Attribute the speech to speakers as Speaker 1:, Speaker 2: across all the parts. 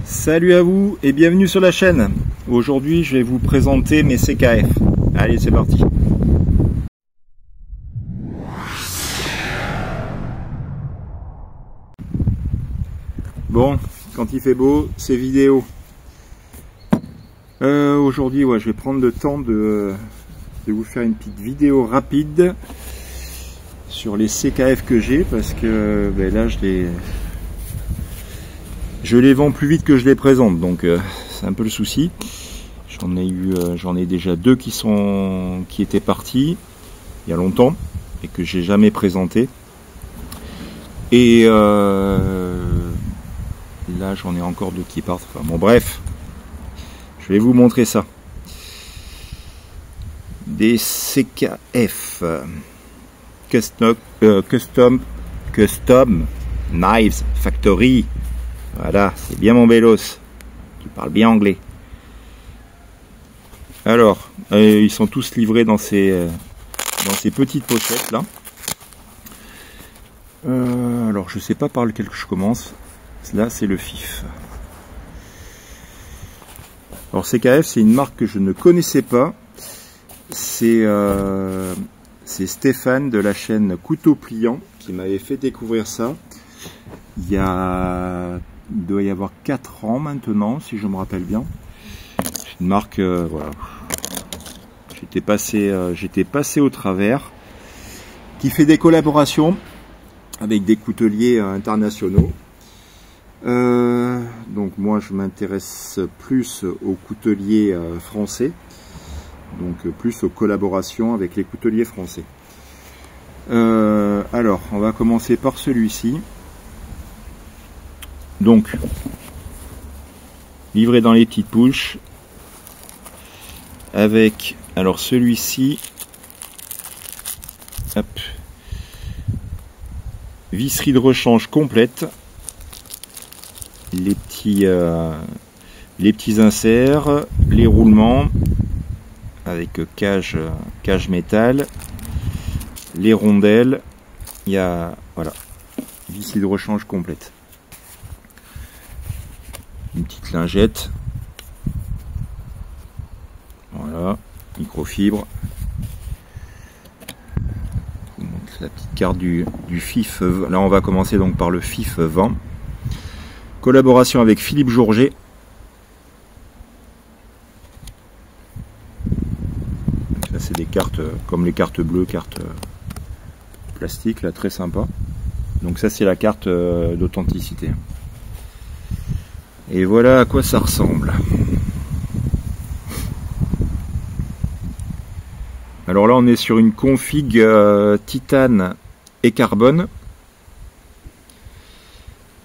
Speaker 1: Salut à vous et bienvenue sur la chaîne. Aujourd'hui je vais vous présenter mes CKF. Allez, c'est parti. Bon, quand il fait beau, c'est vidéo. Aujourd'hui, je vais prendre le temps de vous faire une petite vidéo rapide sur les CKF que j'ai, parce que là je les vends plus vite que je les présente, donc c'est un peu le souci. J'en ai déjà deux qui étaient partis il y a longtemps et que j'ai jamais présenté. Et là j'en ai encore deux qui partent. Enfin, bon, bref, je vais vous montrer ça. Des CKF Custom Knives Factory. Voilà, c'est bien mon bélos. Tu parles bien anglais. Alors, ils sont tous livrés dans ces petites pochettes là. Alors, je sais pas par lequel je commence. Là, c'est le FIF. Alors, CKF, c'est une marque que je ne connaissais pas. C'est Stéphane de la chaîne Couteau Pliant qui m'avait fait découvrir ça. Il doit y avoir 4 ans maintenant, si je me rappelle bien. C'est une marque, voilà. J'étais passé au travers. Qui fait des collaborations avec des couteliers internationaux. Donc moi je m'intéresse plus aux couteliers français, donc plus aux collaborations avec les couteliers français. Alors on va commencer par celui-ci. Donc livré dans les petites poches avec, alors celui-ci, hop, visserie de rechange complète, les petits inserts, les roulements avec cage métal, les rondelles, il y a, voilà, visserie de rechange complète, une petite lingette, voilà, microfibre. Je vous montre la petite carte du FIF. Là on va commencer donc par le FIF 20. Collaboration avec Philippe Jourget. Ça c'est des cartes comme les cartes bleues, cartes plastiques là, très sympa. Donc ça c'est la carte d'authenticité. Et voilà à quoi ça ressemble. Alors là on est sur une config titane et carbone.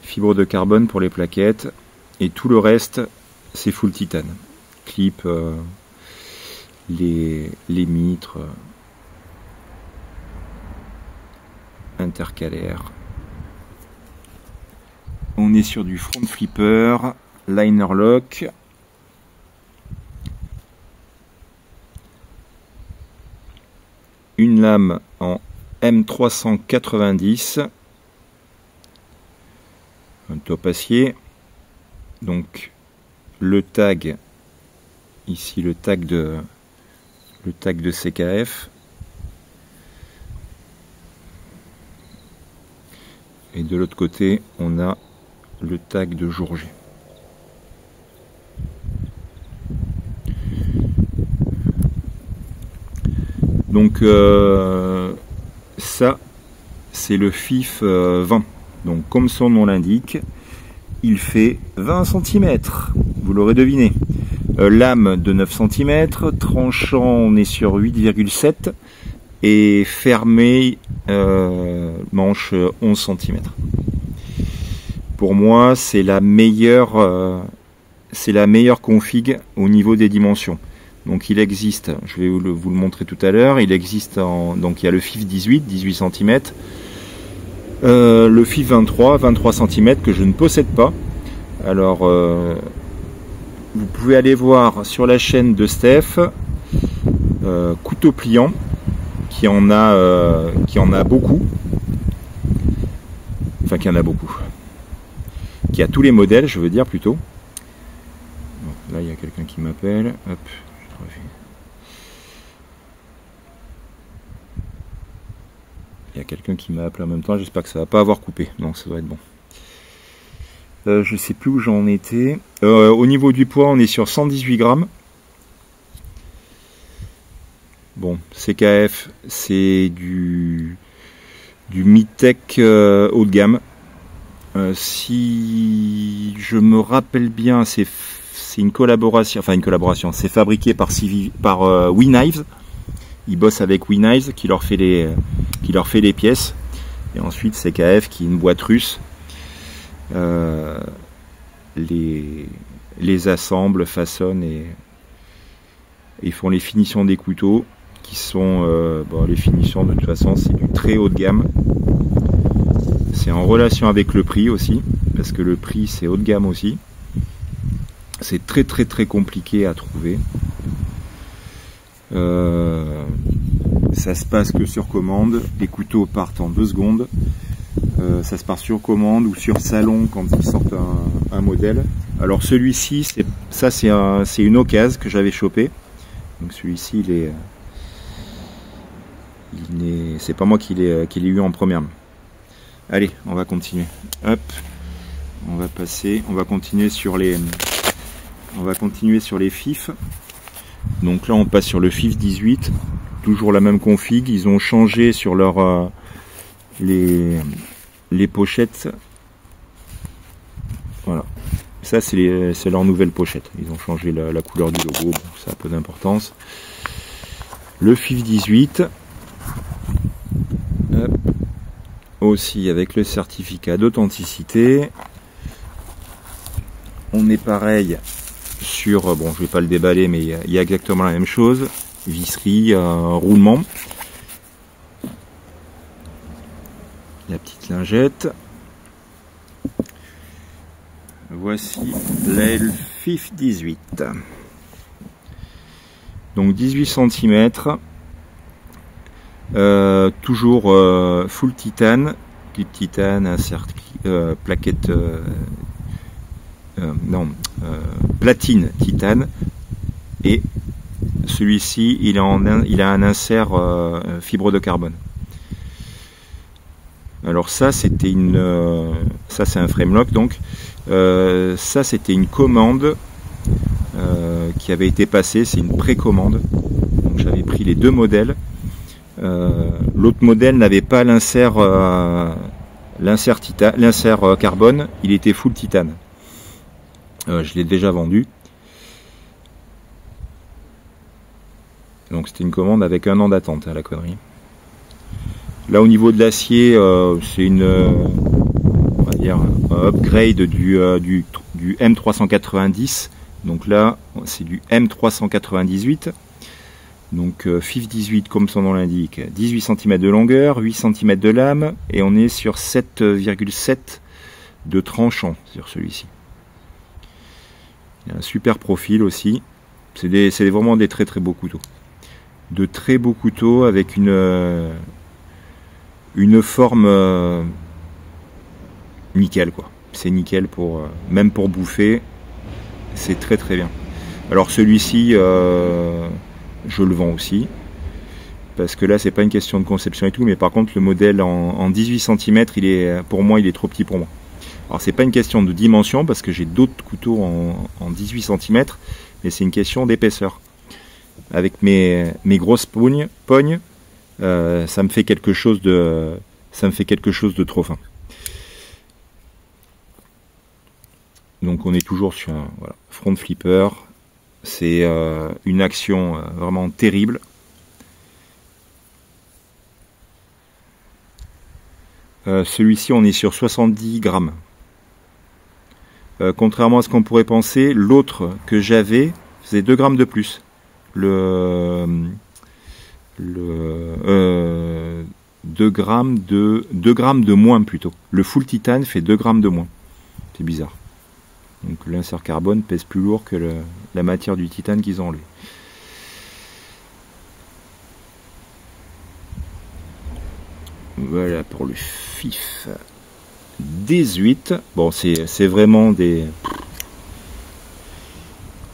Speaker 1: Fibre de carbone pour les plaquettes. Et tout le reste c'est full titane. Clip, les mitres, intercalaires. On est sur du front flipper, liner lock. Une lame en M390, un top acier, donc le tag, ici le tag de CKF, et de l'autre côté on a le tag de Jourget. Donc ça c'est le FIF 20. Donc comme son nom l'indique, il fait 20 cm. Vous l'aurez deviné. Lame de 9 cm, tranchant on est sur 8,7 et fermé manche 11 cm. Pour moi c'est la meilleure config au niveau des dimensions. Donc il existe, je vais vous le montrer tout à l'heure, il existe donc il y a le FIF 18 cm, le FIF 23 cm que je ne possède pas. Alors vous pouvez aller voir sur la chaîne de Steph, couteau pliant qui en a beaucoup, enfin qui en a beaucoup, qui a tous les modèles, je veux dire plutôt. Bon, là il y a quelqu'un qui m'appelle, hop, je refais. Il y a quelqu'un qui m'a appelé en même temps, j'espère que ça va pas avoir coupé, donc ça doit être bon. Je sais plus où j'en étais. Au niveau du poids, on est sur 118 grammes. Bon, CKF, c'est du mid-tech haut de gamme. Si je me rappelle bien, c'est une collaboration, c'est fabriqué par WeKnives. Ils bossent avec WeKnives qui leur fait les pièces. Et ensuite CKF qui est une boîte russe. Les assemblent, façonnent et font les finitions des couteaux qui sont les finitions de toute façon c'est du très haut de gamme. C'est en relation avec le prix aussi, parce que le prix c'est haut de gamme aussi. C'est très très très compliqué à trouver. Ça se passe que sur commande, les couteaux partent en 2 secondes. Ça se part sur commande ou sur salon quand ils sortent un modèle. Alors celui-ci, c'est une occasion que j'avais chopé. Donc celui-ci, c'est pas moi qui l'ai eu en première main. Allez, on va continuer. Hop, on va continuer sur les FIF. Donc là, on passe sur le FIF 18. Toujours la même config. Ils ont changé sur leur les pochettes. Voilà. Ça, c'est leur nouvelle pochette. Ils ont changé la couleur du logo. Bon, ça a peu d'importance. Le FIF 18. Hop. Aussi avec le certificat d'authenticité. On est pareil sur, bon, je vais pas le déballer, mais il y a exactement la même chose. Visserie, roulement. La petite lingette. Voici la FIF 18. Donc 18 cm. Toujours full titane. Clip titane, insert plaquette. Platine titane. Et celui-ci, il a un insert fibre de carbone. Alors ça, c'était ça c'est un framelock donc. Ça c'était une commande qui avait été passée, c'est une précommande. Donc j'avais pris les 2 modèles. L'autre modèle n'avait pas l'insert carbone, il était full titane. Je l'ai déjà vendu. Donc c'était une commande avec 1 an d'attente à la connerie. Là au niveau de l'acier, c'est on va dire un upgrade du M390. Donc là c'est du M398. Donc FIF 18 comme son nom l'indique, 18 cm de longueur, 8 cm de lame et on est sur 7,7 de tranchant sur celui-ci. Il y a un super profil aussi. C'est vraiment des très très beaux couteaux. De très beaux couteaux avec une forme nickel quoi. C'est nickel pour même pour bouffer. C'est très très bien. Alors celui-ci je le vends aussi parce que là c'est pas une question de conception et tout, mais par contre le modèle en 18 cm pour moi il est trop petit pour moi. Alors c'est pas une question de dimension parce que j'ai d'autres couteaux en 18 cm, mais c'est une question d'épaisseur. Avec mes grosses pognes, ça me fait quelque chose de trop fin. Donc on est toujours sur un front flipper. C'est une action vraiment terrible. Celui-ci on est sur 70 grammes. Contrairement à ce qu'on pourrait penser, l'autre que j'avais faisait 2 grammes de plus. 2 grammes de moins plutôt. Le full titane fait 2 grammes de moins. C'est bizarre. Donc l'insert carbone pèse plus lourd que la matière du titane qu'ils ont enlevé. Voilà pour le FIF 18. Bon, c'est vraiment des...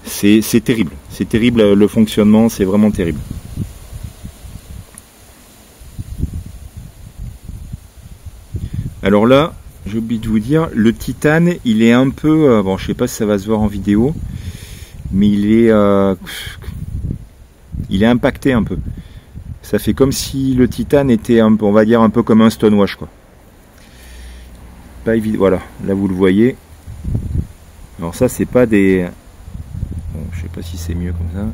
Speaker 1: C'est terrible. C'est terrible le fonctionnement, c'est vraiment terrible. Alors là, j'ai oublié de vous dire, le titane, il est un peu... bon, je sais pas si ça va se voir en vidéo, mais il est impacté un peu. Ça fait comme si le titane était, un peu, on va dire, un peu comme un stonewash, quoi. Pas évident. Voilà, là vous le voyez. Alors ça, c'est pas des... Bon, je sais pas si c'est mieux comme ça.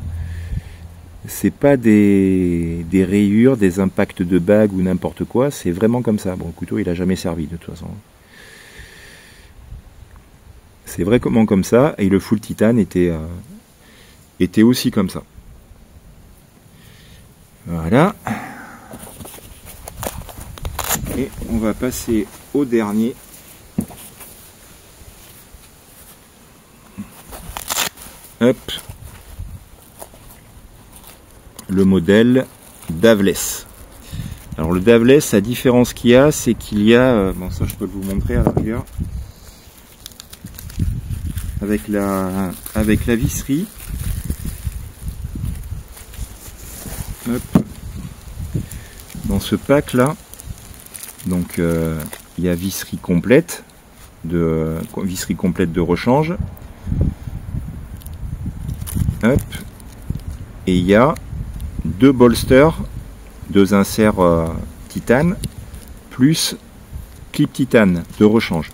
Speaker 1: C'est pas des rayures, des impacts de bague ou n'importe quoi. C'est vraiment comme ça. Bon, le couteau, il a jamais servi de toute façon. C'est vraiment comme ça. Et le full titane était aussi comme ça. Voilà. Et on va passer au dernier. Hop. Le modèle Davless. Alors le Davless, la différence qu'il y a, c'est qu'il y a, bon ça je peux vous montrer à la rigueur, avec la visserie. Hop. Dans ce pack là, donc il y a visserie complète de rechange. Hop. Et il y a deux bolsters, deux inserts titane, plus clip titane de rechange,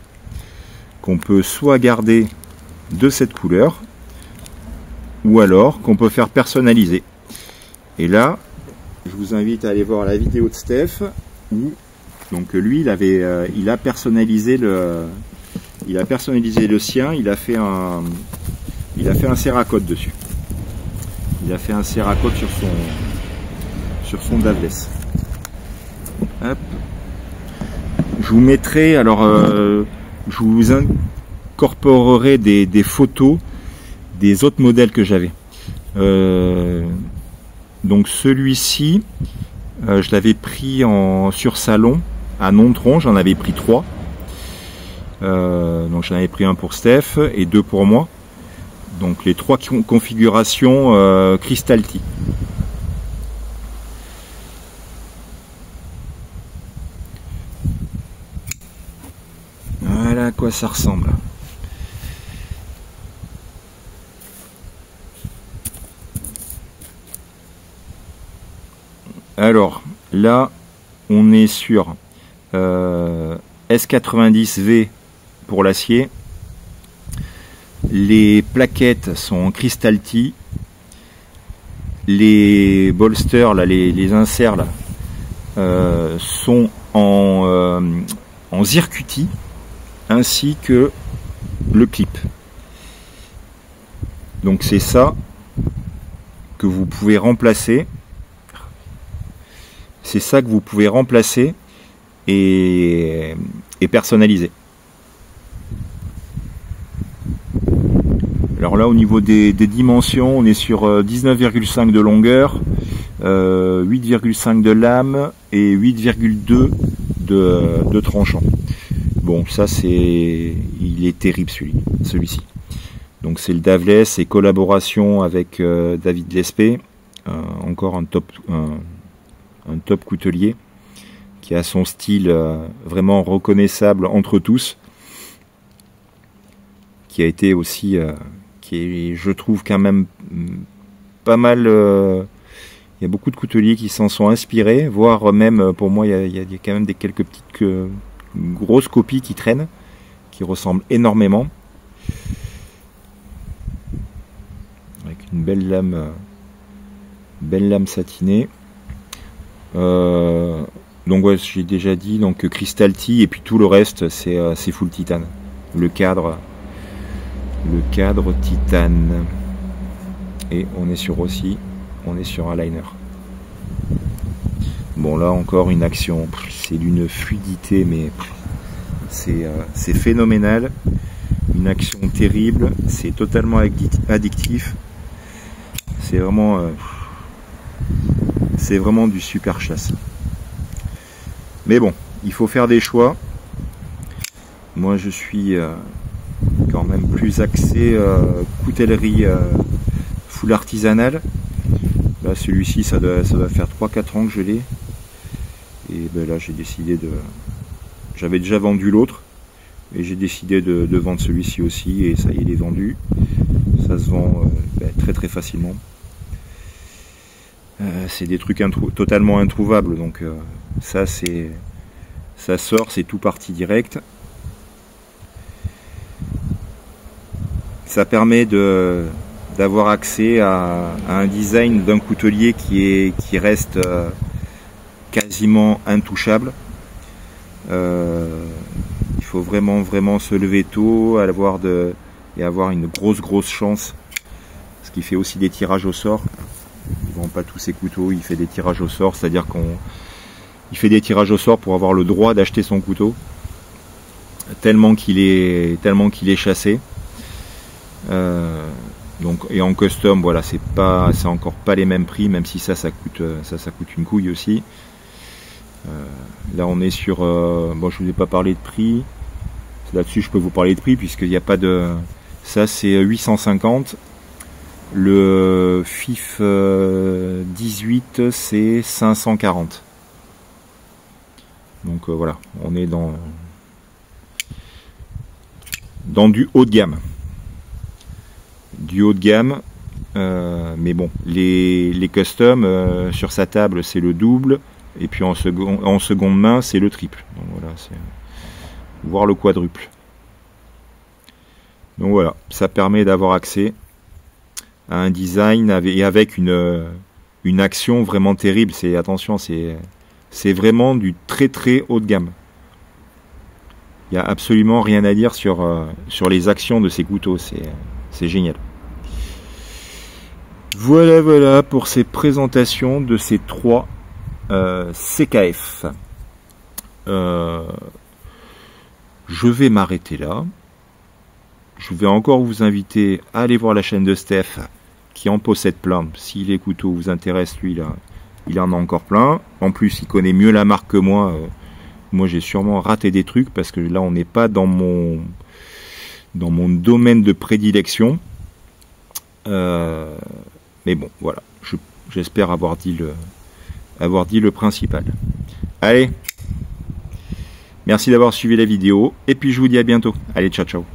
Speaker 1: qu'on peut soit garder de cette couleur, ou alors qu'on peut faire personnaliser. Et là, je vous invite à aller voir la vidéo de Steph, où donc lui, il a personnalisé le sien, il a fait un Cerakote dessus. Il a fait un Cerakote sur son Davless. Hop. Je vous mettrai, alors je vous incorporerai des photos des autres modèles que j'avais. Donc celui-ci, je l'avais pris sur salon à Nontron, j'en avais pris 3. Donc j'en avais pris un pour Steph et 2 pour moi. Donc les 3 configurations Cristalty. Voilà à quoi ça ressemble. Alors là, on est sur S90V pour l'acier. Les plaquettes sont en Cristalty. Les bolsters, là, les inserts là, sont en Zircuti, ainsi que le clip. Donc c'est ça que vous pouvez remplacer. C'est ça que vous pouvez remplacer et personnaliser. Alors là, au niveau des dimensions, on est sur 19,5 de longueur, 8,5 de lame et 8,2 de tranchant. Bon, ça il est terrible celui-ci. Donc c'est le Davless et collaboration avec David Lespée, encore un top coutelier qui a son style vraiment reconnaissable entre tous, qui a été aussi qui est, je trouve, quand même pas mal. Il y a beaucoup de couteliers qui s'en sont inspirés, voire même, pour moi, il y a quand même quelques petites grosses copies qui traînent, qui ressemblent énormément. Avec une belle lame satinée. Donc ouais, j'ai déjà dit, donc Cristalty, et puis tout le reste, c'est full titane. Le cadre titane, et on est sur un liner. Bon, là encore une action, c'est d'une fluidité, mais c'est phénoménal, une action terrible, c'est totalement addictif, c'est vraiment du super chasse. Mais bon, il faut faire des choix. Moi je suis quand même plus axé coutellerie full artisanale. Là celui-ci ça doit faire 3-4 ans que je l'ai. Et ben là j'ai décidé de... J'avais déjà vendu l'autre. Et j'ai décidé de vendre celui-ci aussi. Et ça y est, il est vendu. Ça se vend très très facilement. C'est des trucs totalement introuvables. Donc ça sort, c'est tout parti direct. Ça permet d'avoir accès à un design d'un coutelier qui reste quasiment intouchable. Il faut vraiment se lever tôt, et avoir une grosse chance. Parce qu'il fait aussi des tirages au sort. Il ne vend pas tous ses couteaux, il fait des tirages au sort, c'est-à-dire qu'il fait des tirages au sort pour avoir le droit d'acheter son couteau. Tellement qu'il est chassé. Donc, et en custom, voilà, c'est encore pas les mêmes prix, même si ça coûte une couille aussi. Là on est sur bon, je vous ai pas parlé de prix. Là-dessus je peux vous parler de prix puisqu'il n'y a pas de... Ça c'est 850. Le FIF 18 c'est 540. Donc voilà, on est dans du haut de gamme. Mais bon, les custom sur sa table c'est le double, et puis en seconde main c'est le triple. Donc voilà, voire le quadruple. Donc voilà, ça permet d'avoir accès à un design avec une action vraiment terrible. Attention, c'est vraiment du très haut de gamme. Il n'y a absolument rien à dire sur les actions de ces couteaux, c'est génial. Voilà pour ces présentations de ces 3 CKF. Je vais m'arrêter là. Je vais encore vous inviter à aller voir la chaîne de Steph qui en possède plein. Si les couteaux vous intéressent, lui là, il en a encore plein. En plus, il connaît mieux la marque que moi. Moi, j'ai sûrement raté des trucs parce que là, on n'est pas dans mon domaine de prédilection. Mais bon, voilà. J'espère avoir dit le principal. Allez, merci d'avoir suivi la vidéo. Et puis, je vous dis à bientôt. Allez, ciao.